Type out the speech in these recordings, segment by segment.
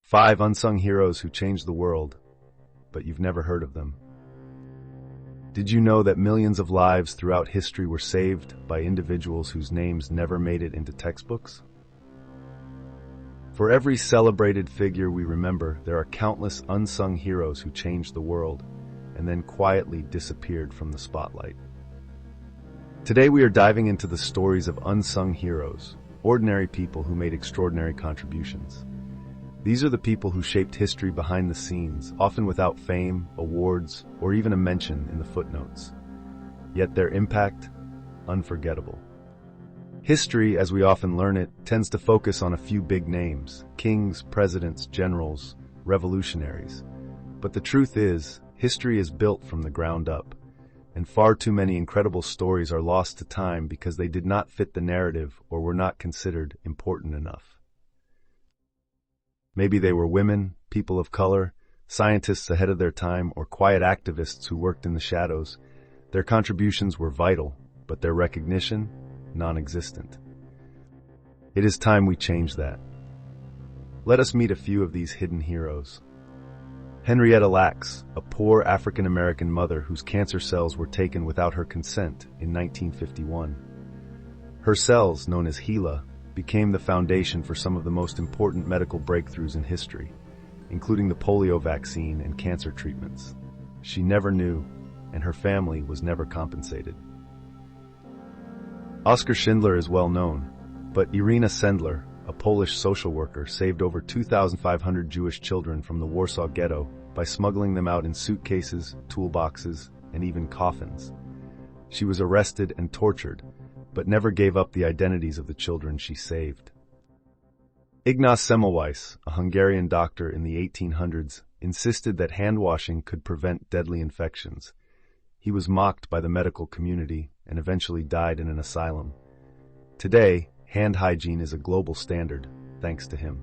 5 unsung heroes who changed the world, but you've never heard of them. Did you know that millions of lives throughout history were saved by individuals whose names never made it into textbooks? For every celebrated figure we remember, there are countless unsung heroes who changed the world and then quietly disappeared from the spotlight. Today we are diving into the stories of unsung heroes, ordinary people who made extraordinary contributions. These are the people who shaped history behind the scenes, often without fame, awards, or even a mention in the footnotes. Yet their impact, unforgettable. History, as we often learn it, tends to focus on a few big names: kings, presidents, generals, revolutionaries. But the truth is, history is built from the ground up, and far too many incredible stories are lost to time because they did not fit the narrative or were not considered important enough. Maybe they were women, people of color, scientists ahead of their time, or quiet activists who worked in the shadows. Their contributions were vital, but their recognition, non-existent. It is time we change that. Let us meet a few of these hidden heroes. Henrietta Lacks, a poor African-American mother whose cancer cells were taken without her consent in 1951. Her cells, known as HeLa, became the foundation for some of the most important medical breakthroughs in history, including the polio vaccine and cancer treatments. She never knew, and her family was never compensated. Oskar Schindler is well known, but Irena Sendler, a Polish social worker, saved over 2,500 Jewish children from the Warsaw Ghetto by smuggling them out in suitcases, toolboxes, and even coffins. She was arrested and tortured, but never gave up the identities of the children she saved. Ignaz Semmelweis, a Hungarian doctor in the 1800s, insisted that hand-washing could prevent deadly infections. He was mocked by the medical community and eventually died in an asylum. Today, hand hygiene is a global standard, thanks to him.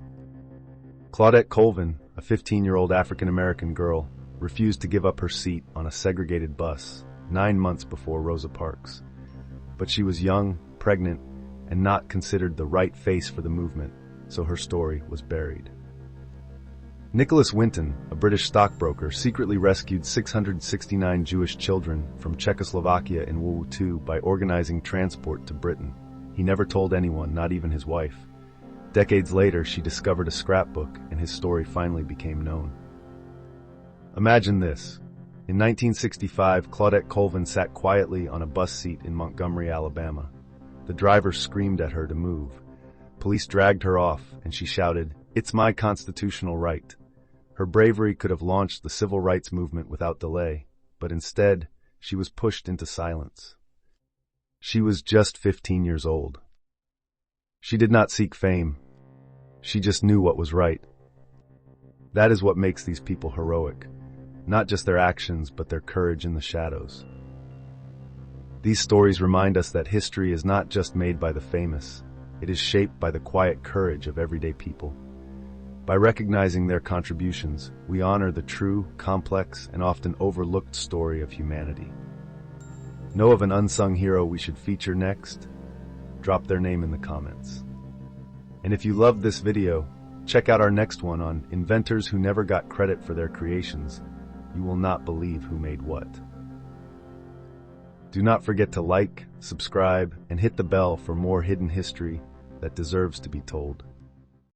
Claudette Colvin, a 15-year-old African-American girl, refused to give up her seat on a segregated bus 9 months before Rosa Parks. But she was young, pregnant, and not considered the right face for the movement, so her story was buried. Nicholas Winton, a British stockbroker, secretly rescued 669 Jewish children from Czechoslovakia in World War II by organizing transport to Britain. He never told anyone, not even his wife. Decades later, she discovered a scrapbook, and his story finally became known. Imagine this. In 1965, Claudette Colvin sat quietly on a bus seat in Montgomery, Alabama. The driver screamed at her to move. Police dragged her off, and she shouted, "It's my constitutional right." Her bravery could have launched the civil rights movement without delay, but instead, she was pushed into silence. She was just 15 years old. She did not seek fame. She just knew what was right. That is what makes these people heroic. Not just their actions, but their courage in the shadows. These stories remind us that history is not just made by the famous. It is shaped by the quiet courage of everyday people. By recognizing their contributions, we honor the true, complex, and often overlooked story of humanity. Know of an unsung hero we should feature next? Drop their name in the comments. And if you loved this video, check out our next one on inventors who never got credit for their creations. You will not believe who made what. Do not forget to like, subscribe, and hit the bell for more hidden history that deserves to be told.